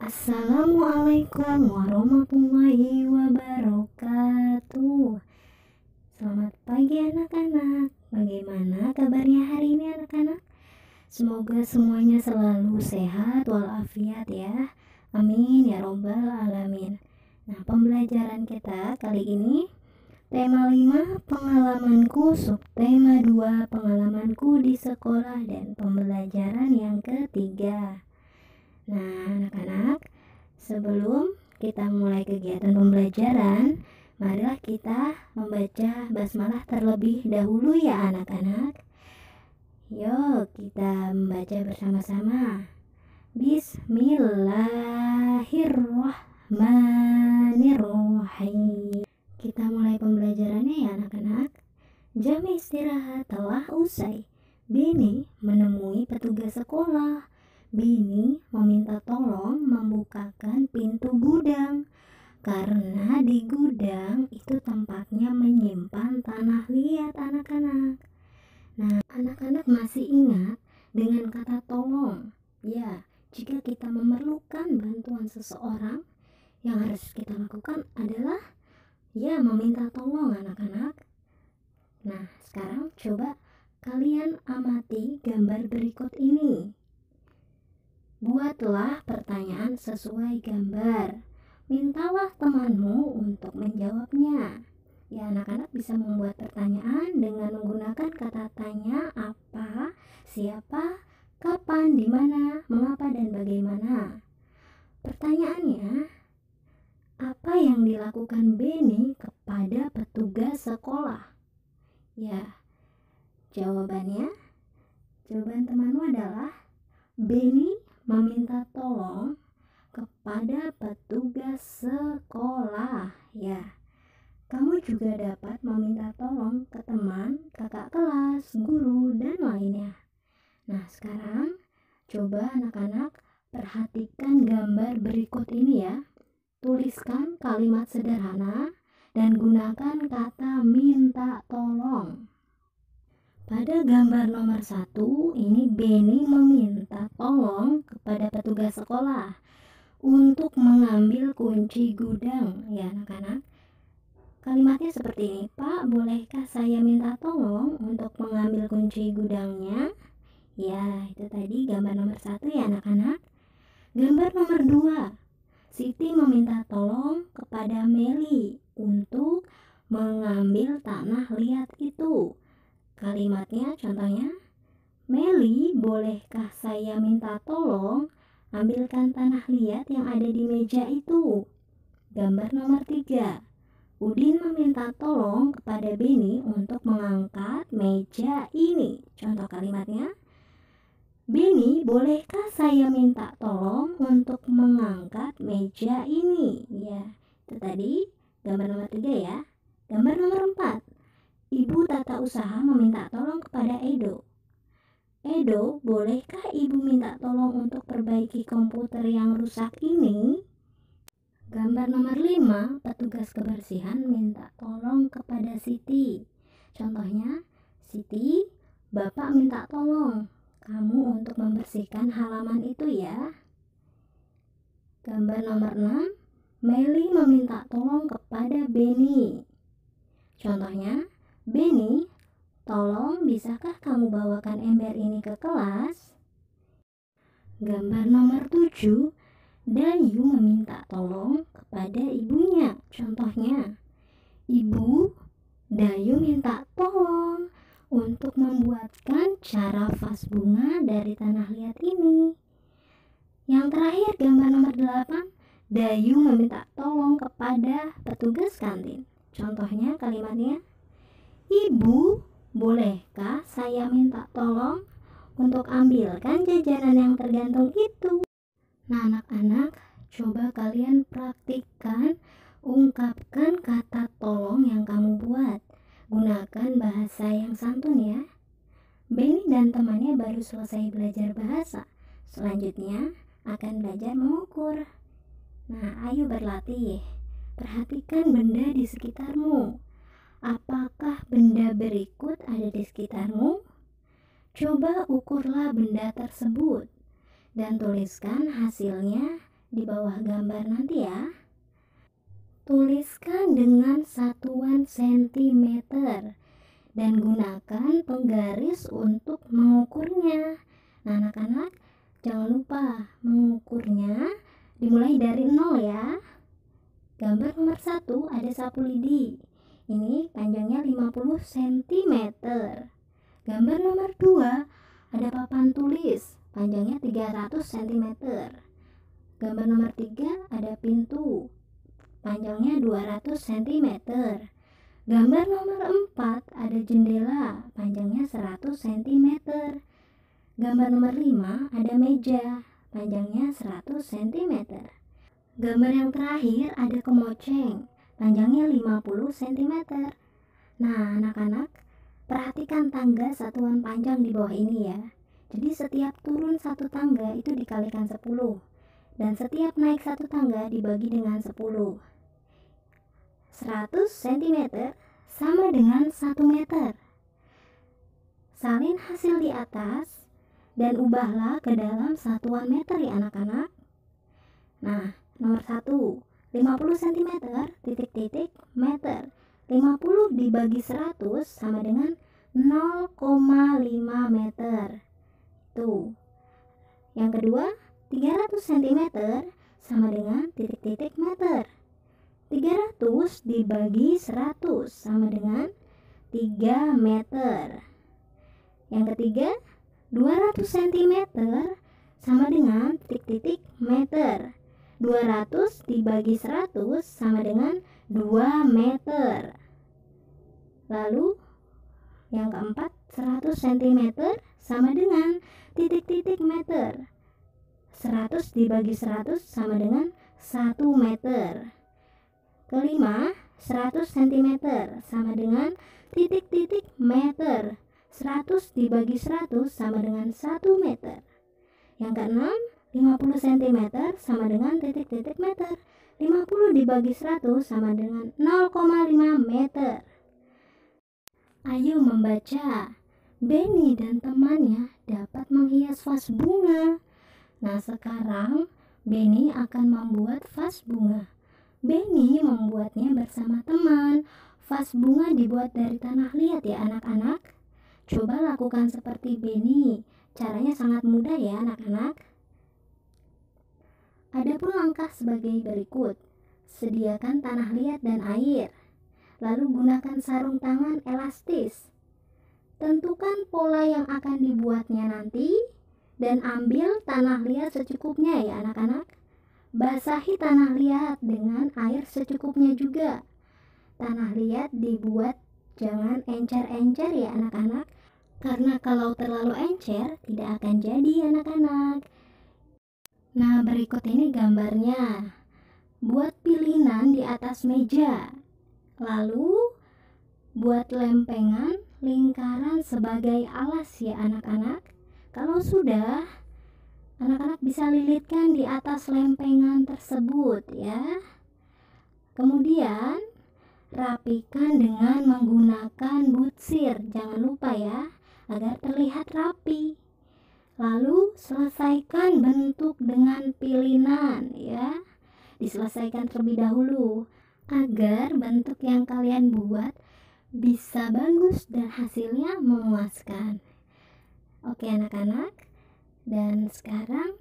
Assalamualaikum warahmatullahi wabarakatuh. Selamat pagi anak-anak. Bagaimana kabarnya hari ini anak-anak? Semoga semuanya selalu sehat walafiat ya. Amin ya robbal alamin. Nah, pembelajaran kita kali ini tema 5 pengalamanku, subtema 2 pengalamanku di sekolah, dan pembelajaran yang ketiga. Nah anak-anak, sebelum kita mulai kegiatan pembelajaran, marilah kita membaca basmalah terlebih dahulu ya anak-anak. Yuk kita membaca bersama-sama. Bismillahirrahmanirrahim. Kita mulai pembelajarannya ya anak-anak. Jam istirahat telah usai. Beni menemui petugas sekolah. Beni meminta tolong membukakan pintu gudang karena di gudang itu tempatnya menyimpan tanah liat anak-anak. Nah, anak-anak masih ingat dengan kata tolong? Ya, jika kita memerlukan bantuan seseorang, yang harus kita lakukan adalah meminta tolong anak-anak. Nah, sekarang coba kalian amati gambar berikut ini. Buatlah pertanyaan sesuai gambar. Mintalah temanmu untuk menjawabnya. Ya, anak-anak bisa membuat pertanyaan dengan menggunakan kata tanya apa, siapa, kapan, di mana, mengapa, dan bagaimana. Pertanyaannya, apa yang dilakukan Beni kepada petugas sekolah? Ya, jawaban temanmu adalah Beni meminta tolong kepada petugas sekolah. Ya, kamu juga dapat meminta tolong ke teman, kakak kelas, guru, dan lainnya. Nah, sekarang coba anak-anak perhatikan gambar berikut ini ya. Tuliskan kalimat sederhana dan gunakan kata minta tolong. Pada gambar nomor 1, ini Beni meminta tolong kepada petugas sekolah untuk mengambil kunci gudang. Ya anak-anak, kalimatnya seperti ini. Pak, bolehkah saya minta tolong untuk mengambil kunci gudangnya? Ya, itu tadi gambar nomor 1 ya anak-anak. Gambar nomor 2, Siti meminta tolong kepada Meli untuk mengambil tanah liat itu. Kalimatnya contohnya, Meli, bolehkah saya minta tolong ambilkan tanah liat yang ada di meja itu? Gambar nomor 3, Udin meminta tolong kepada Beni untuk mengangkat meja ini. Contoh kalimatnya, Beni, bolehkah saya minta tolong untuk mengangkat meja ini? Ya, itu tadi gambar nomor 3 ya. Gambar nomor 4, Ibu tata usaha meminta tolong kepada Edo. Edo, bolehkah ibu minta tolong untuk perbaiki komputer yang rusak ini? Gambar nomor 5, petugas kebersihan minta tolong kepada Siti. Contohnya, Siti, Bapak minta tolong kamu untuk membersihkan halaman itu ya. Gambar nomor 6, Meli meminta tolong kepada Beni. Contohnya, Beni, tolong bisakah kamu bawakan ember ini ke kelas? Gambar nomor 7, Dayu meminta tolong kepada ibunya. Contohnya, Ibu, Dayu minta tolong untuk membuatkan cara vas bunga dari tanah liat ini. Yang terakhir gambar nomor 8, Dayu meminta tolong kepada petugas kantin. Contohnya kalimatnya, Ibu, bolehkah saya minta tolong untuk ambilkan jajanan yang tergantung itu? Nah anak-anak, coba kalian praktikkan, ungkapkan kata tolong yang kamu buat. Gunakan bahasa yang santun ya. Beni dan temannya baru selesai belajar bahasa. Selanjutnya akan belajar mengukur. Nah, ayo berlatih. Perhatikan benda di sekitarmu. Apakah benda berikut ada di sekitarmu? Coba ukurlah benda tersebut dan tuliskan hasilnya di bawah gambar nanti ya. Tuliskan dengan satuan sentimeter dan gunakan penggaris untuk mengukurnya. Nah, anak-anak, jangan lupa mengukurnya dimulai dari 0 ya. Gambar nomor 1 ada sapu lidi. Ini panjangnya 50 cm. Gambar nomor 2 ada papan tulis, panjangnya 300 cm. Gambar nomor 3 ada pintu, panjangnya 200 cm. Gambar nomor 4 ada jendela, panjangnya 100 cm. Gambar nomor 5 ada meja, panjangnya 100 cm. Gambar yang terakhir ada kemoceng, panjangnya 50 cm. Nah, anak-anak, perhatikan tangga satuan panjang di bawah ini ya. Jadi setiap turun satu tangga itu dikalikan 10, dan setiap naik satu tangga dibagi dengan 10. 100 cm sama dengan 1 meter. Salin hasil di atas dan ubahlah ke dalam satuan meter ya anak-anak. Nah, nomor 1, 50 cm titik-titik meter. 50 dibagi 100 sama dengan 0,5 meter. Tuh. Yang kedua, 300 cm sama dengan titik-titik meter. 300 dibagi 100 sama dengan 3 meter. Yang ketiga, 200 cm sama dengan titik-titik meter. 200 dibagi 100 sama dengan 2 meter. Lalu yang keempat, 100 cm sama dengan titik-titik meter. 100 dibagi 100 sama dengan 1 meter. Kelima, 100 cm sama dengan titik-titik meter. 100 dibagi 100 sama dengan 1 meter. Yang keenam, 50 cm sama dengan titik-titik meter. 50 dibagi 100 sama dengan 0,5 meter. Ayo membaca. Benny dan temannya dapat menghias vas bunga. Nah, sekarang Benny akan membuat vas bunga. Benny membuatnya bersama teman. Vas bunga dibuat dari tanah liat ya anak-anak. Coba lakukan seperti Benny. Caranya sangat mudah ya anak-anak. Adapun langkah sebagai berikut. Sediakan tanah liat dan air. Lalu gunakan sarung tangan elastis. Tentukan pola yang akan dibuatnya nanti dan ambil tanah liat secukupnya ya anak-anak. Basahi tanah liat dengan air secukupnya juga. Tanah liat dibuat jangan encer-encer ya anak-anak, karena kalau terlalu encer tidak akan jadi anak-anak. Nah, berikut ini gambarnya. Buat pilinan di atas meja. Lalu buat lempengan lingkaran sebagai alas ya anak-anak. Kalau sudah, anak-anak bisa lilitkan di atas lempengan tersebut ya. Kemudian rapikan dengan menggunakan butsir. Jangan lupa ya, agar terlihat rapi. Lalu selesaikan bentuk dengan pilinan ya. Diselesaikan terlebih dahulu agar bentuk yang kalian buat bisa bagus dan hasilnya memuaskan. Oke anak-anak, dan sekarang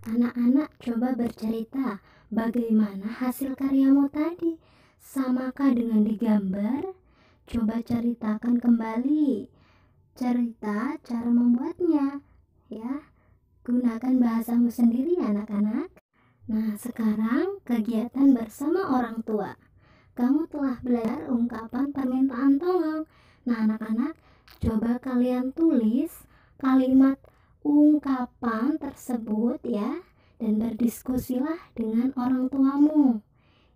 anak-anak coba bercerita bagaimana hasil karyamu tadi. Samakah dengan digambar? Coba ceritakan kembali cerita cara membuatnya ya. Gunakan bahasamu sendiri anak-anak. Nah, sekarang kegiatan bersama orang tua. Kamu telah belajar ungkapan permintaan tolong. Nah, anak-anak, coba kalian tulis kalimat ungkapan tersebut ya, dan berdiskusilah dengan orang tuamu.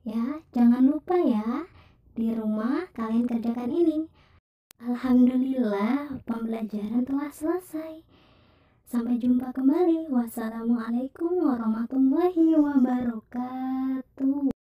Ya, jangan lupa ya, di rumah kalian kerjakan ini. Alhamdulillah, pembelajaran telah selesai. Sampai jumpa kembali. Wassalamualaikum warahmatullahi wabarakatuh.